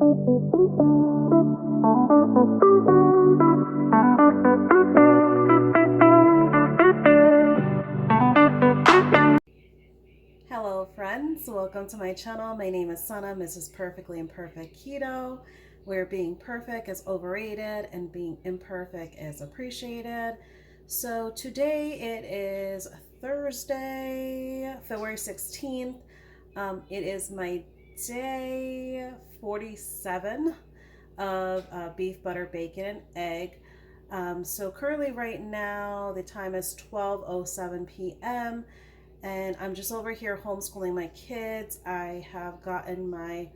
Hello friends, welcome to my channel. My name is Sana, mrs.perfectly.imperfect.keto, where being perfect is overrated and being imperfect is appreciated. So today it is Thursday, February 16th. It is my day 47 of beef, butter, bacon, and egg. So currently right now the time is 12:07 p.m. and I'm just over here homeschooling my kids. I have gotten my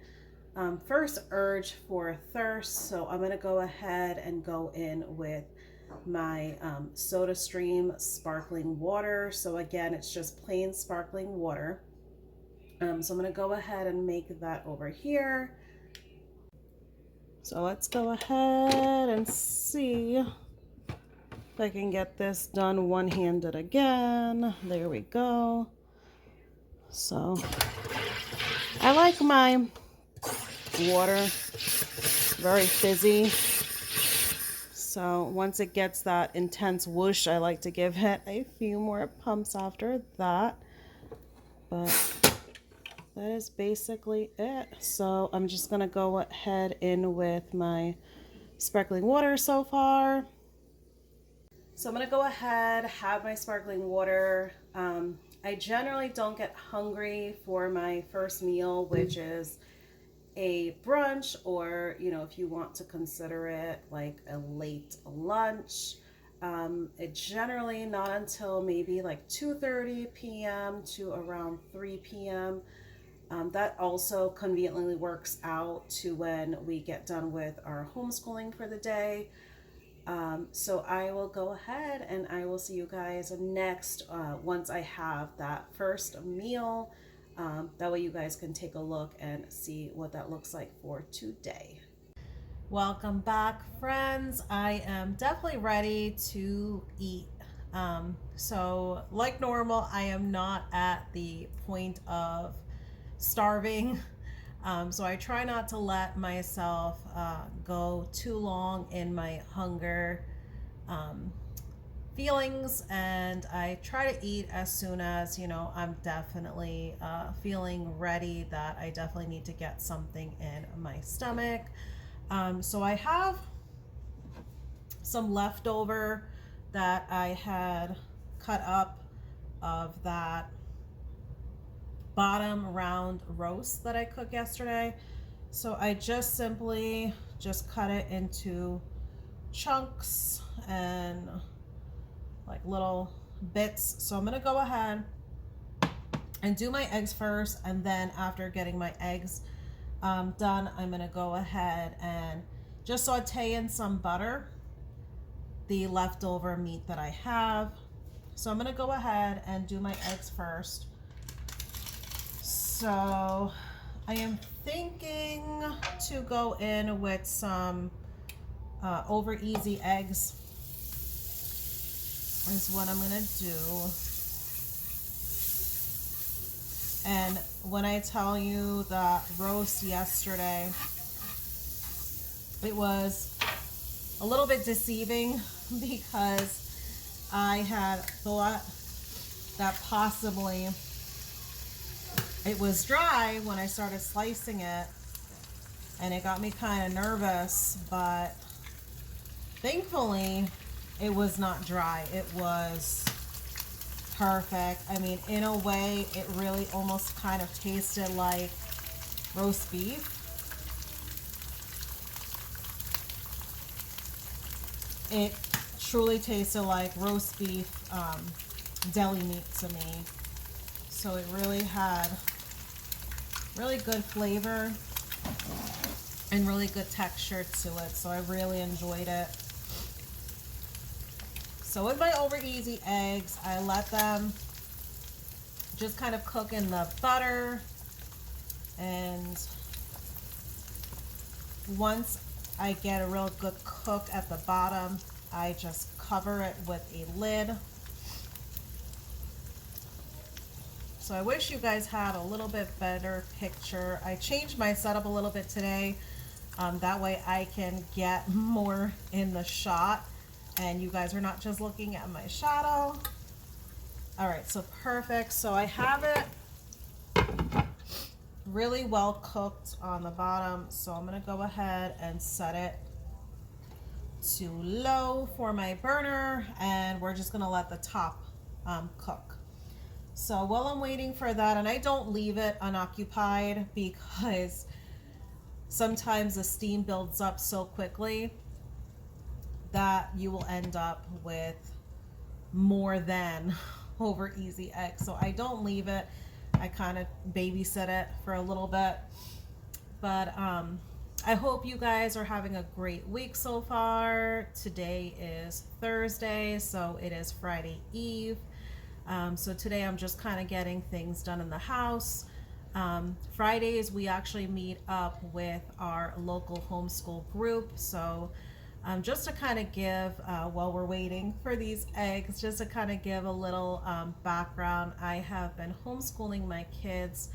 first urge for thirst, so I'm gonna go ahead and go in with my SodaStream sparkling water. So again, it's just plain sparkling water. So I'm gonna go ahead and make that over here. So let's go ahead and see if I can get this done one-handed again. There we go. So I like my water very fizzy. So once it gets that intense whoosh, I like to give it a few more pumps after that. But that is basically it. So I'm just gonna go ahead in with my sparkling water so far. So I'm gonna go ahead, have my sparkling water. I generally don't get hungry for my first meal, which is a brunch, or if you want to consider it like a late lunch. It generally not until maybe like 2:30 p.m. to around 3 p.m. That also conveniently works out to when we get done with our homeschooling for the day. So I will go ahead and I will see you guys next once I have that first meal. That way you guys can take a look and see what that looks like for today. Welcome back, friends. I am definitely ready to eat. So like normal, I am not at the point of starving. So I try not to let myself go too long in my hunger feelings, and I try to eat as soon as I'm definitely feeling ready that I definitely need to get something in my stomach. So I have some leftover that I had cut up of that bottom round roast that I cooked yesterday. So I just simply cut it into chunks and like little bits. So I'm gonna go ahead and do my eggs first, and then after getting my eggs done, I'm gonna go ahead and just saute in some butter the leftover meat that I have. So I'm gonna go ahead and do my eggs first. So I am thinking to go in with some over easy eggs is what I'm gonna do. And when I tell you that roast yesterday, it was a little bit deceiving because I had thought that possibly it was dry when I started slicing it, and it got me kind of nervous, but thankfully it was not dry. It was perfect. I mean, in a way, it really almost kind of tasted like roast beef. It truly tasted like roast beef deli meat to me. So it really had really good flavor and really good texture to it. So I really enjoyed it. So with my over easy eggs, I let them just kind of cook in the butter, and once I get a real good cook at the bottom, I just cover it with a lid. So I wish you guys had a little bit better picture. I changed my setup a little bit today. That way I can get more in the shot and you guys are not just looking at my shadow. All right, so perfect. So I have it really well cooked on the bottom. So I'm gonna go ahead and set it to low for my burner, and we're just gonna let the top cook. So while I'm waiting for that, and I don't leave it unoccupied because sometimes the steam builds up so quickly that you will end up with more than over easy eggs. So I don't leave it. I kind of babysit it for a little bit. But I hope you guys are having a great week so far. Today is Thursday, so it is Friday Eve. So today I'm just kind of getting things done in the house. Fridays we actually meet up with our local homeschool group. So just to kind of give, while we're waiting for these eggs, just to kind of give a little background, I have been homeschooling my kids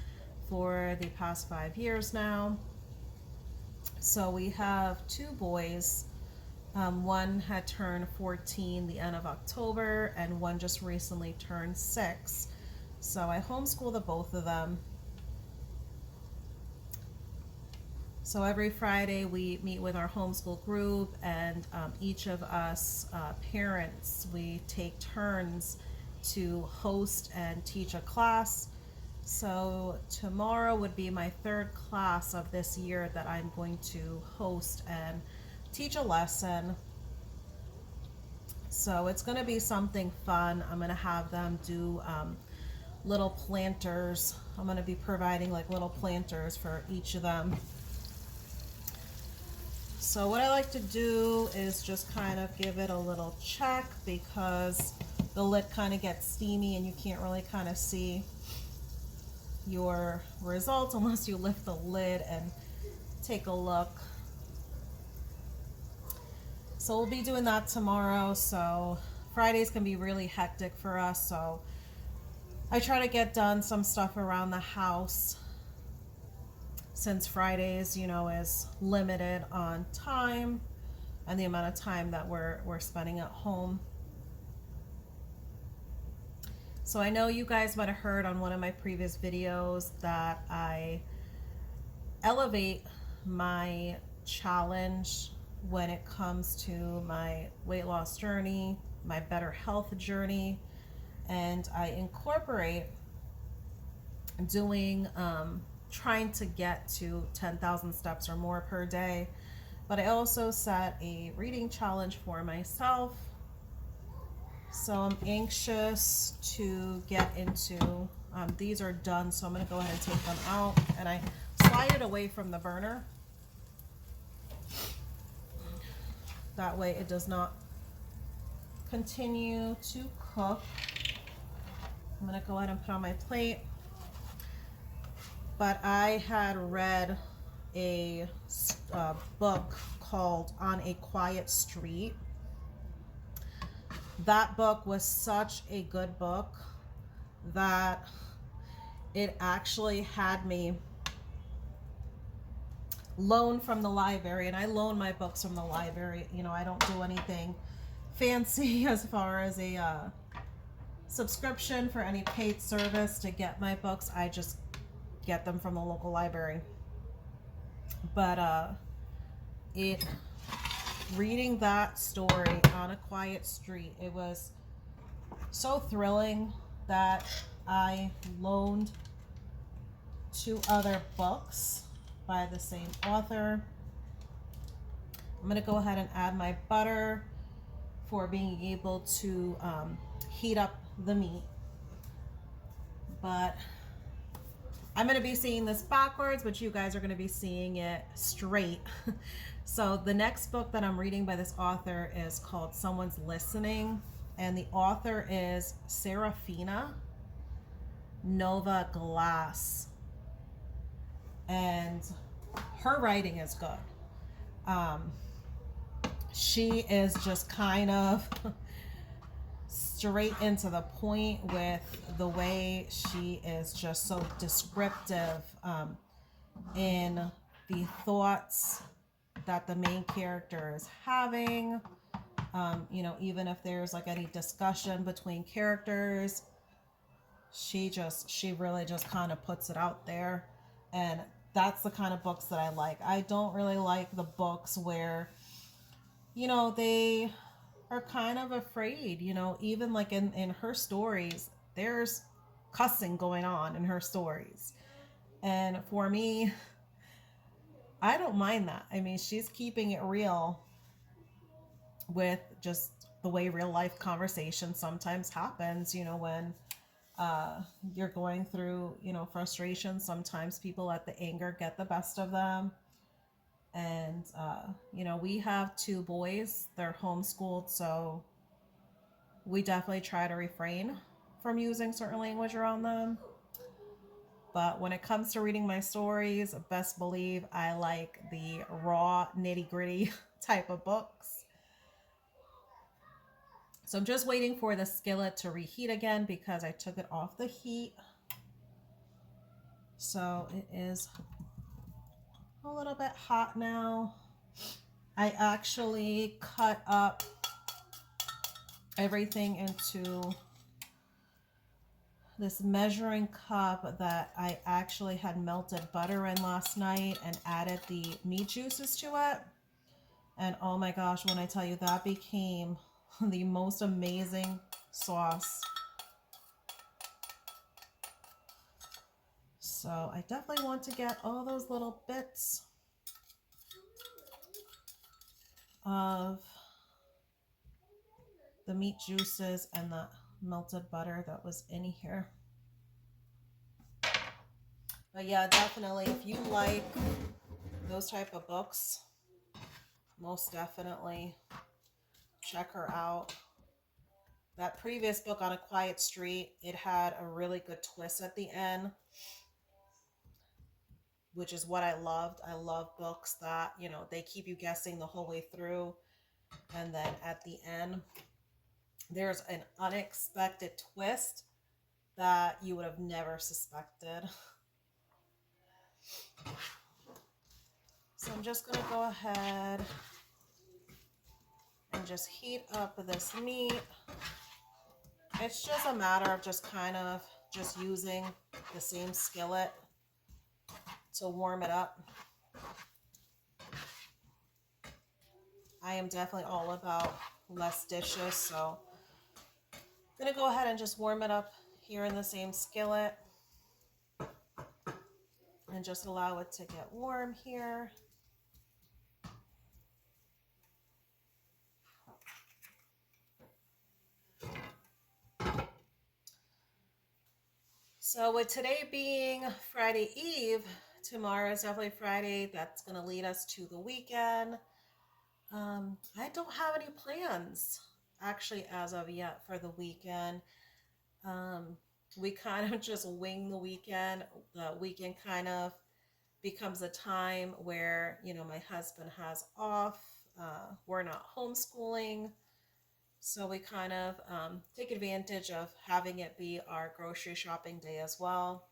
for the past 5 years now. So we have 2 boys. One had turned 14 the end of October, and one just recently turned 6. So I homeschool the both of them. So every Friday we meet with our homeschool group, and each of us parents, we take turns to host and teach a class. So tomorrow would be my 3rd class of this year that I'm going to host and teach a lesson. So it's going to be something fun. I'm going to have them do little planters. I'm going to be providing like little planters for each of them. So what I like to do is just kind of give it a little check because the lid kind of gets steamy and you can't really kind of see your results unless you lift the lid and take a look. So we'll be doing that tomorrow. So Fridays can be really hectic for us. So I try to get done some stuff around the house since Fridays, you know, is limited on time and the amount of time that we're spending at home. So I know you guys might have heard on one of my previous videos that I elevate my challenge when it comes to my weight loss journey, my better health journey, and I incorporate doing trying to get to 10,000 steps or more per day. But I also set a reading challenge for myself. So I'm anxious to get into, these are done, so I'm going to go ahead and take them out, and I slide it away from the burner. That way it does not continue to cook. I'm going to go ahead and put on my plate. But I had read a book called On a Quiet Street. That book was such a good book that it actually had me loan from the library, and I loan my books from the library. You know, I don't do anything fancy as far as a subscription for any paid service to get my books. I just get them from the local library. But reading that story, On a Quiet Street, it was so thrilling that I loaned 2 other books by the same author. I'm going to go ahead and add my butter for being able to heat up the meat. But I'm going to be seeing this backwards, but you guys are going to be seeing it straight. So the next book that I'm reading by this author is called Someone's Listening, and the author is Serafina Nova Glass, and her writing is good. She is just kind of straight into the point with the way she is just so descriptive in the thoughts that the main character is having. You know, even if there's like any discussion between characters, she really just kind of puts it out there. And that's the kind of books that I like. I don't really like the books where, you know, they are kind of afraid, you know, even like in her stories, there's cussing going on in her stories. And for me, I don't mind that. I mean, she's keeping it real with just the way real life conversation sometimes happens, you know, when you're going through, you know, frustration. Sometimes people let the anger get the best of them. And, you know, we have 2 boys, they're homeschooled, so we definitely try to refrain from using certain language around them. But when it comes to reading my stories, best believe I like the raw, nitty gritty type of books. So I'm just waiting for the skillet to reheat again because I took it off the heat. So it is a little bit hot now. I actually cut up everything into this measuring cup that I actually had melted butter in last night and added the meat juices to it. And oh my gosh, when I tell you, that became the most amazing sauce. So I definitely want to get all those little bits of the meat juices and the melted butter that was in here. But yeah, definitely, if you like those type of books, most definitely check her out. That previous book, On a Quiet Street, it had a really good twist at the end, which is what I loved. I love books that, you know, they keep you guessing the whole way through, and then at the end there's an unexpected twist that you would have never suspected. So I'm just going to go ahead and just heat up this meat. It's just a matter of just kind of just using the same skillet to warm it up. I am definitely all about less dishes, so I'm going to go ahead and just warm it up here in the same skillet and just allow it to get warm here. So with today being Friday Eve, tomorrow is definitely Friday. That's going to lead us to the weekend. I don't have any plans actually as of yet for the weekend. We kind of just wing the weekend. The weekend kind of becomes a time where, you know, my husband has off. We're not homeschooling. So we kind of take advantage of having it be our grocery shopping day as well.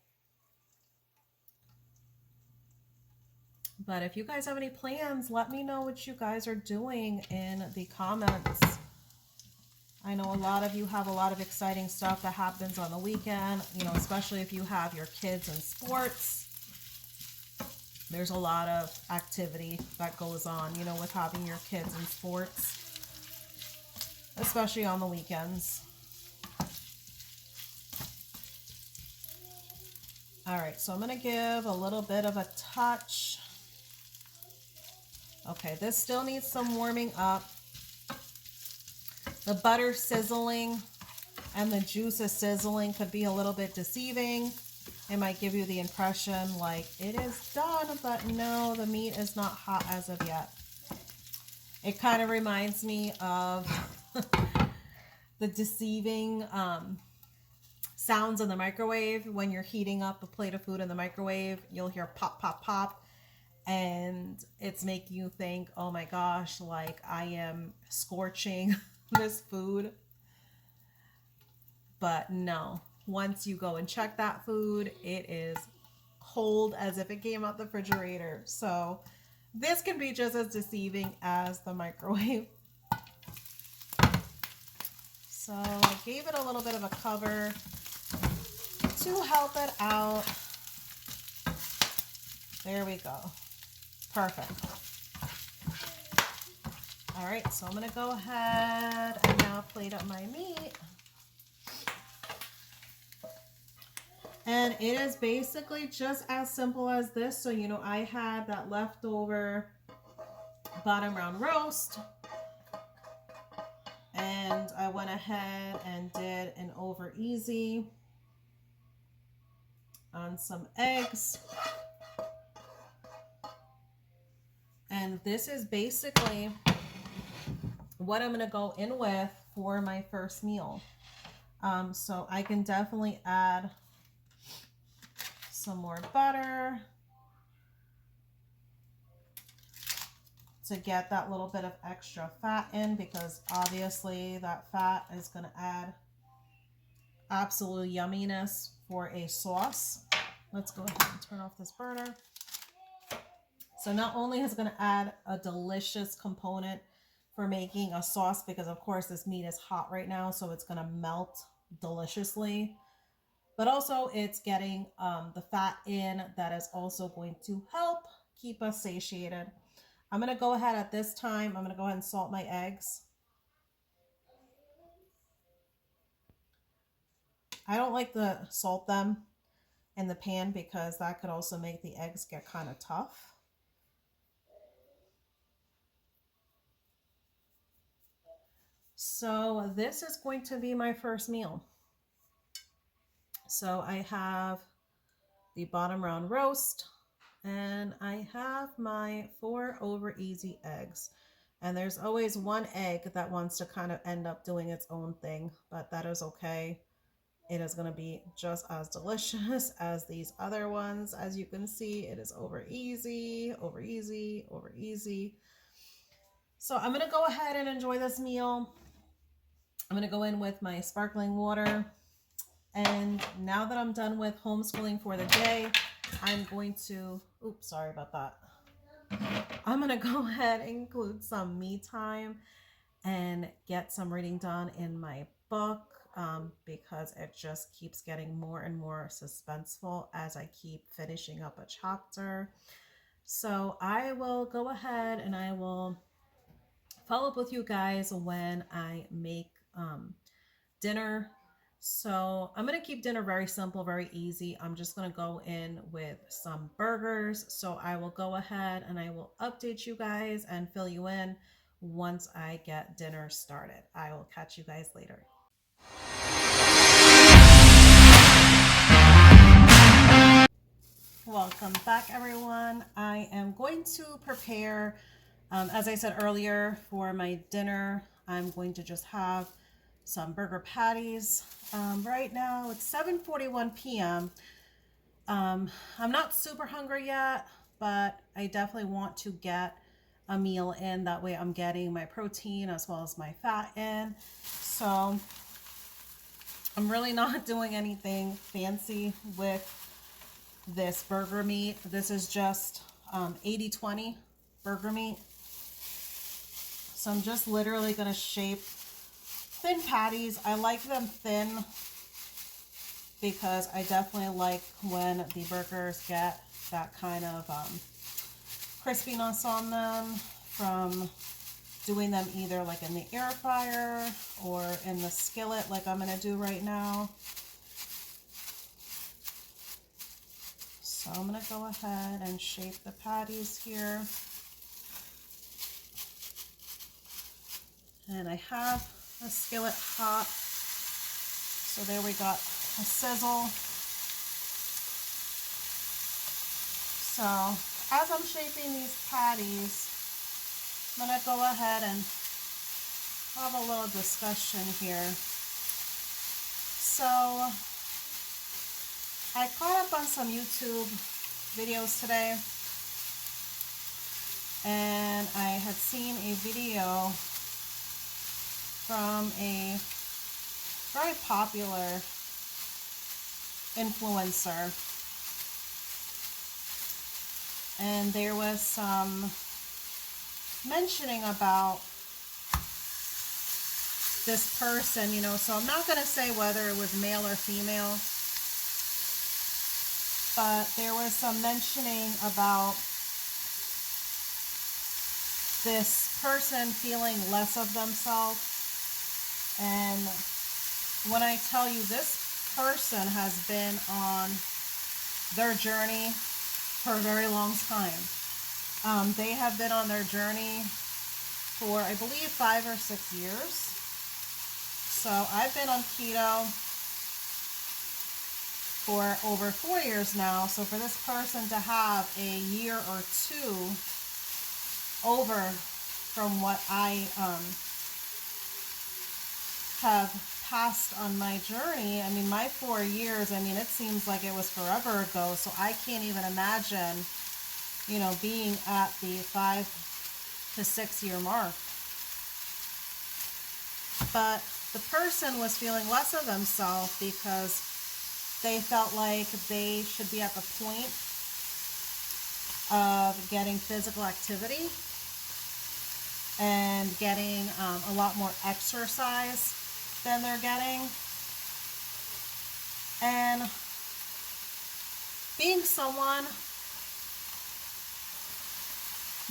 But if you guys have any plans, let me know what you guys are doing in the comments. I know a lot of you have a lot of exciting stuff that happens on the weekend, you know, especially if you have your kids in sports. There's a lot of activity that goes on, you know, with having your kids in sports, especially on the weekends. All right, so I'm going to give a little bit of a touch. Okay, this still needs some warming up. The butter sizzling and the juices sizzling could be a little bit deceiving. It might give you the impression like it is done, but no, the meat is not hot as of yet. It kind of reminds me of the deceiving sounds in the microwave. When you're heating up a plate of food in the microwave, you'll hear pop, pop, pop. And it's making you think, oh my gosh, like I am scorching this food. But no, once you go and check that food, it is cold as if it came out the refrigerator. So This can be just as deceiving as the microwave. So I gave it a little bit of a cover to help it out. There we go. Perfect. All right, so I'm gonna go ahead and now plate up my meat. And it is basically just as simple as this. So, you know, I had that leftover bottom round roast, and I went ahead and did an over easy on some eggs. And this is basically what I'm going to go in with for my first meal. So I can definitely add some more butter to get that little bit of extra fat in, because obviously that fat is going to add absolute yumminess for a sauce. Let's go ahead and turn off this burner. So not only is it going to add a delicious component for making a sauce, because of course this meat is hot right now, so it's going to melt deliciously, but also it's getting the fat in that is also going to help keep us satiated. I'm going to go ahead at this time, I'm going to go ahead and salt my eggs. I don't like to salt them in the pan because that could also make the eggs get kind of tough. So this is going to be my first meal. So I have the bottom round roast, and I have my 4 over easy eggs. And there's always one egg that wants to kind of end up doing its own thing, but that is okay. It is going to be just as delicious as these other ones. As you can see, it is over easy, over easy, over easy. So I'm going to go ahead and enjoy this meal. I'm going to go in with my sparkling water. And now that I'm done with homeschooling for the day, I'm going to, oops, sorry about that. I'm going to go ahead and include some me time and get some reading done in my book, because it just keeps getting more and more suspenseful as I keep finishing up a chapter. So I will go ahead and I will follow up with you guys when I make dinner. So I'm going to keep dinner very simple, very easy. I'm just going to go in with some burgers. So I will go ahead and I will update you guys and fill you in once I get dinner started. I will catch you guys later. Welcome back, everyone. I am going to prepare, as I said earlier, for my dinner. I'm going to just have some burger patties. Right now it's 7:41 p.m. I'm not super hungry yet, but I definitely want to get a meal in. That way I'm getting my protein as well as my fat in. So I'm really not doing anything fancy with this burger meat. This is just 80-20 burger meat. So I'm just literally going to shape thin patties. I like them thin because I definitely like when the burgers get that kind of crispiness on them from doing them either like in the air fryer or in the skillet like I'm going to do right now. So I'm going to go ahead and shape the patties here. And I have a skillet hot. So there we got a sizzle. So as I'm shaping these patties, I'm going to go ahead and have a little discussion here. So I caught up on some YouTube videos today, and I had seen a video from a very popular influencer, and there was some mentioning about this person, you know, so I'm not going to say whether it was male or female, but there was some mentioning about this person feeling less of themselves. And when I tell you, this person has been on their journey for a very long time. They have been on their journey for, I believe, 5 or 6 years. So I've been on keto for over 4 years now. So for this person to have a year or two over from what I have passed on my journey, I mean, my 4 years, I mean, it seems like it was forever ago. So I can't even imagine, you know, being at the 5 to 6 year mark. But the person was feeling less of themselves because they felt like they should be at the point of getting physical activity and getting a lot more exercise than they're getting. And being someone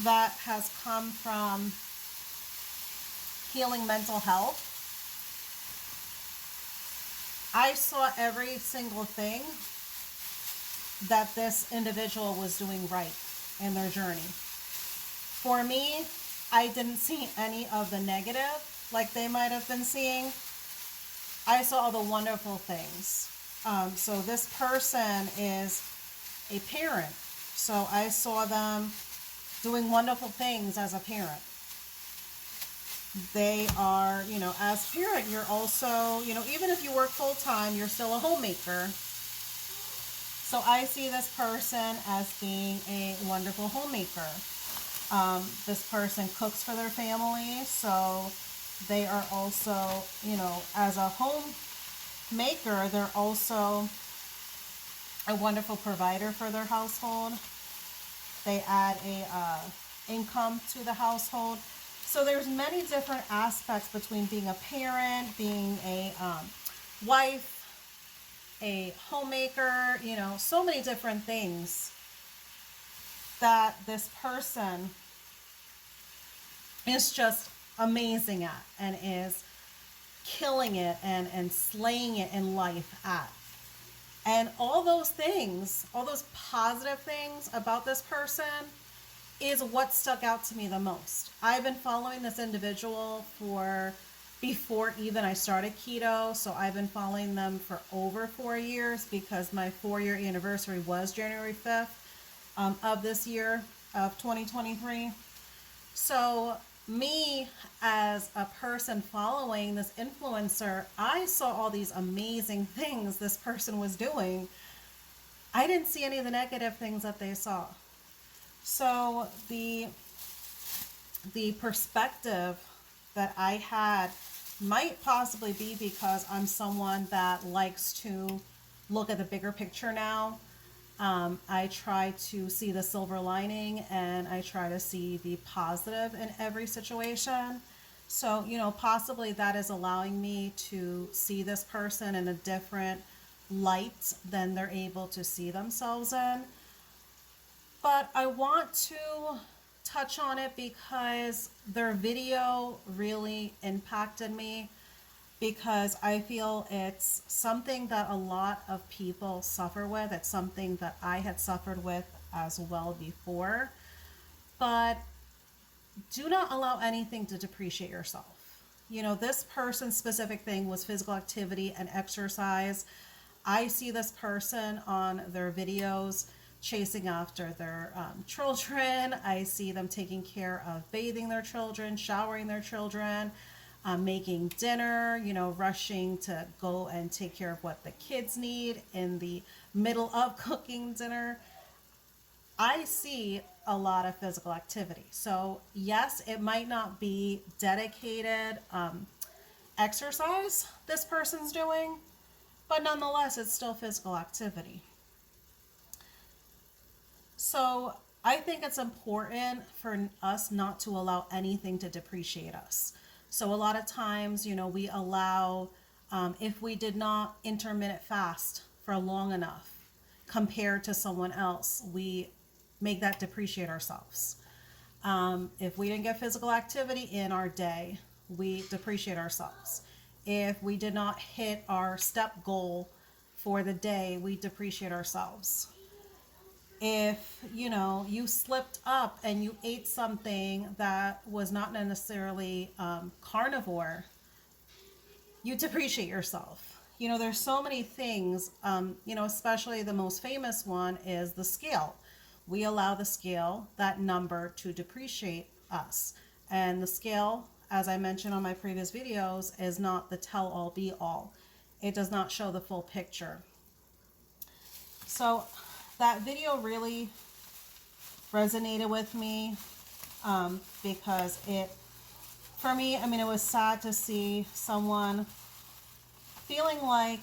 that has come from healing mental health, I saw every single thing that this individual was doing right in their journey. For me, I didn't see any of the negative like they might have been seeing. I saw all the wonderful things. So this person is a parent. So I saw them doing wonderful things as a parent. They are, you know, as a parent, you're also, you know, even if you work full time, you're still a homemaker. So I see this person as being a wonderful homemaker. This person cooks for their family, so they are also, you know, as a homemaker, they're also a wonderful provider for their household. They add a income to the household. So there's many different aspects between being a parent, being a wife, a homemaker, you know, so many different things that this person is just amazing at and is killing it and slaying it in life at. And all those things, all those positive things about this person is what stuck out to me the most. I've been following this individual for before even I started keto. So I've been following them for over 4 years because my 4-year anniversary was January 5th of this year of 2023. So me as a person following this influencer, I saw all these amazing things this person was doing. I didn't see any of the negative things that they saw. So the perspective that I had might possibly be because I'm someone that likes to look at the bigger picture now. I try to see the silver lining and I try to see the positive in every situation. So, you know, possibly that is allowing me to see this person in a different light than they're able to see themselves in. But I want to touch on it because their video really impacted me, because I feel it's something that a lot of people suffer with. It's something that I had suffered with as well before. But do not allow anything to depreciate yourself. You know, this person's specific thing was physical activity and exercise. I see this person on their videos chasing after their children. I see them taking care of bathing their children, showering their children, making dinner, you know, rushing to go and take care of what the kids need in the middle of cooking dinner. I see a lot of physical activity. So yes, it might not be dedicated exercise this person's doing, but nonetheless, it's still physical activity. So I think it's important for us not to allow anything to depreciate us. So a lot of times, we allow, if we did not intermittent fast for long enough compared to someone else, we make that depreciate ourselves. If we didn't get physical activity in our day, we depreciate ourselves. If we did not hit our step goal for the day, we depreciate ourselves. If you slipped up and you ate something that was not necessarily carnivore, you depreciate yourself. There's so many things. Especially the most famous one is the scale. We allow the scale, that number, to depreciate us, and the scale, as I mentioned on my previous videos, is not the tell all be all. It does not show the full picture. So that video really resonated with me, because for me, it was sad to see someone feeling like,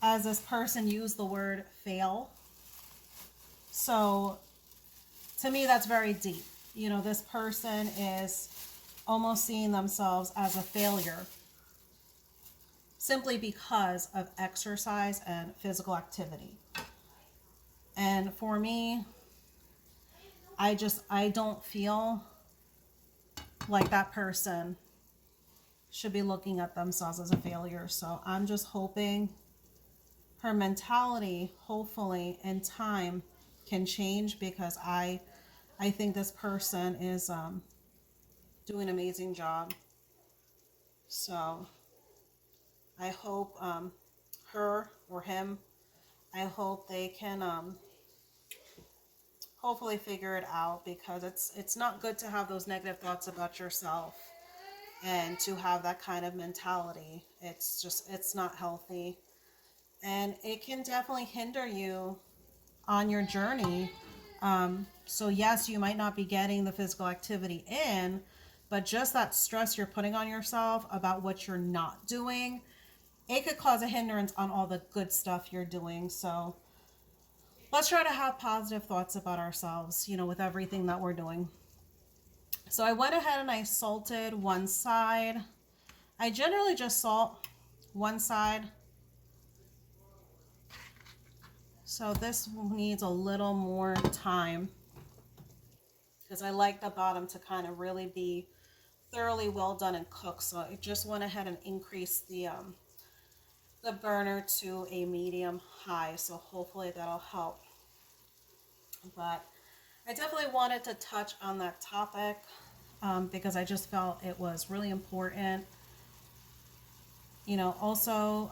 as this person used the word fail. So to me, that's very deep. This person is almost seeing themselves as a failure simply because of exercise and physical activity. And for me, I don't feel like that person should be looking at themselves as a failure. So I'm just hoping her mentality, hopefully in time, can change, because I think this person is doing an amazing job. So I hope her or him, I hope they can hopefully figure it out, because it's not good to have those negative thoughts about yourself and to have that kind of mentality. It's not healthy, and it can definitely hinder you on your journey. So yes, you might not be getting the physical activity in, but just that stress you're putting on yourself about what you're not doing, it could cause a hindrance on all the good stuff you're doing. So let's try to have positive thoughts about ourselves, with everything that we're doing. So I went ahead and I salted one side. I generally just salt one side. So this needs a little more time, because I like the bottom to kind of really be thoroughly well done and cooked. So I just went ahead and increased the burner to a medium high. So hopefully that'll help. But I definitely wanted to touch on that topic, because I just felt it was really important. Also,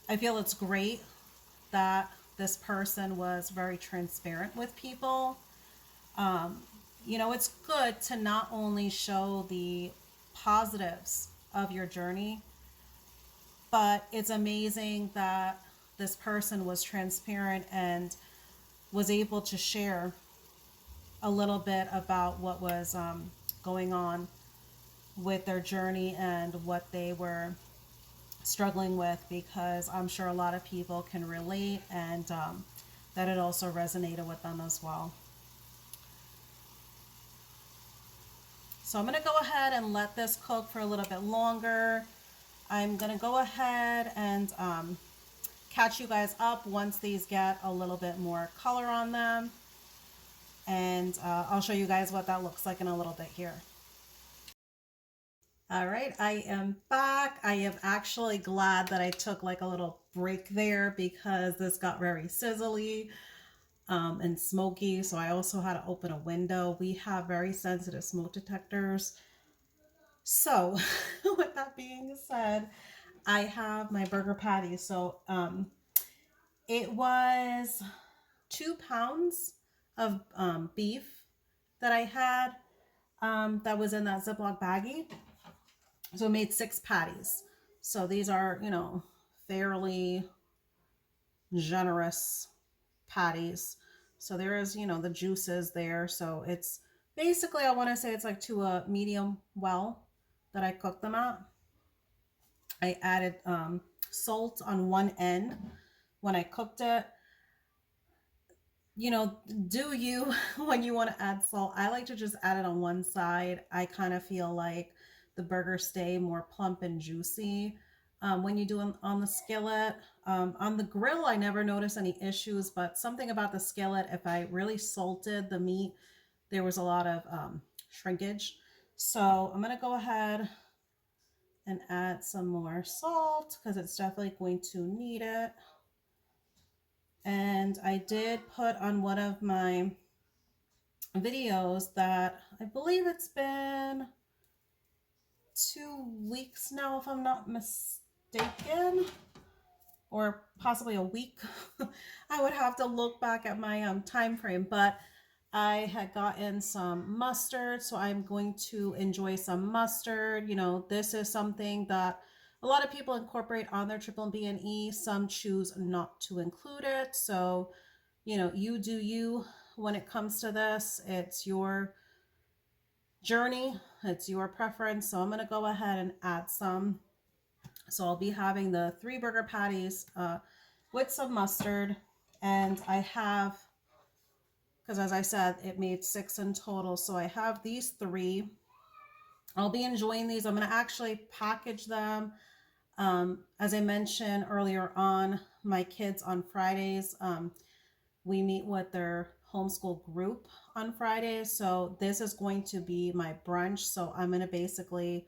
I feel it's great that this person was very transparent with people. It's good to not only show the positives of your journey, but it's amazing that this person was transparent and was able to share a little bit about what was going on with their journey and what they were struggling with, because I'm sure a lot of people can relate, and that it also resonated with them as well. So I'm going to go ahead and let this cook for a little bit longer. I'm going to go ahead and catch you guys up once these get a little bit more color on them. And I'll show you guys what that looks like in a little bit here. All right, I am back. I am actually glad that I took like a little break there, because this got very sizzly and smoky. So I also had to open a window. We have very sensitive smoke detectors. So with that being said, I have my burger patty. So it was 2 pounds of beef that I had, that was in that Ziploc baggie. So I made 6 patties. So these are, fairly generous patties. So there is, the juices there. So it's basically, I want to say it's like to a medium well that I cooked them at. I added salt on one end when I cooked it. you know, do you when you want to add salt. I like to just add it on one side. I kind of feel like the burgers stay more plump and juicy when you do them on the skillet. On the grill, I never noticed any issues, but something about the skillet, if I really salted the meat, there was a lot of shrinkage. So I'm going to go ahead and add some more salt because it's definitely going to need it. And I did put on one of my videos that I believe it's been 2 weeks now, if I'm not mistaken, or possibly a week. I would have to look back at my time frame, but I had gotten some mustard, so I'm going to enjoy some mustard. You know, this is something that a lot of people incorporate on their triple B and E. Some choose not to include it. So, you know, you do you when it comes to this. It's your journey, it's your preference. So I'm going to go ahead and add some. So I'll be having the 3 burger patties with some mustard. And I have, because as I said, it made 6 in total. So I have these 3. I'll be enjoying these. I'm going to actually package them. As I mentioned earlier on, my kids on Fridays, we meet with their homeschool group on Fridays. So this is going to be my brunch. So I'm going to basically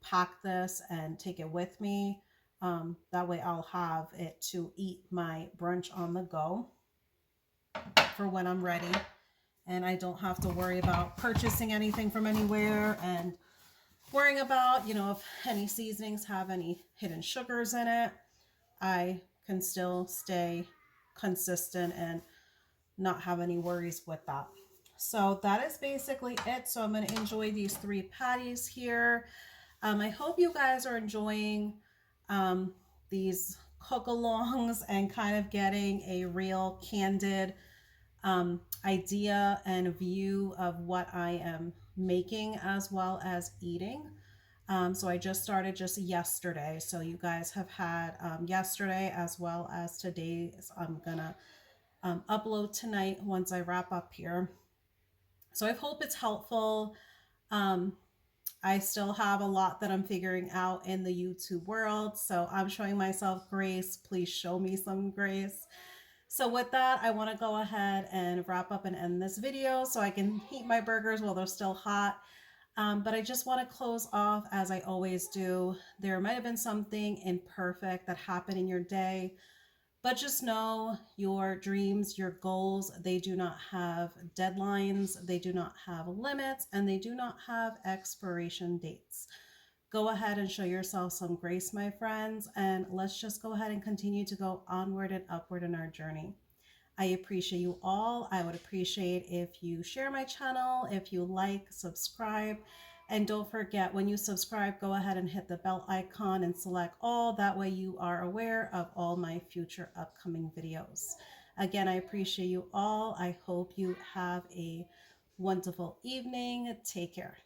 pack this and take it with me. That way I'll have it to eat my brunch on the go for when I'm ready. And I don't have to worry about purchasing anything from anywhere and worrying about, you know, if any seasonings have any hidden sugars in it. I can still stay consistent and not have any worries with that. So that is basically it. So I'm going to enjoy these 3 patties here. I hope you guys are enjoying these cook-alongs and kind of getting a real candid idea and view of what I am making as well as eating. So I just started just yesterday. So you guys have had yesterday as well as today. So I'm gonna upload tonight once I wrap up here. So I hope it's helpful. I still have a lot that I'm figuring out in the YouTube world. So I'm showing myself grace. Please show me some grace. So with that, I want to go ahead and wrap up and end this video so I can heat my burgers while they're still hot. But I just want to close off as I always do. There might have been something imperfect that happened in your day, but just know your dreams, your goals, they do not have deadlines, they do not have limits, and they do not have expiration dates. Go ahead and show yourself some grace, my friends, and let's just go ahead and continue to go onward and upward in our journey. I appreciate you all. I would appreciate if you share my channel, if you like, subscribe, and don't forget when you subscribe, go ahead and hit the bell icon and select all. That way you are aware of all my future upcoming videos. Again, I appreciate you all. I hope you have a wonderful evening. Take care.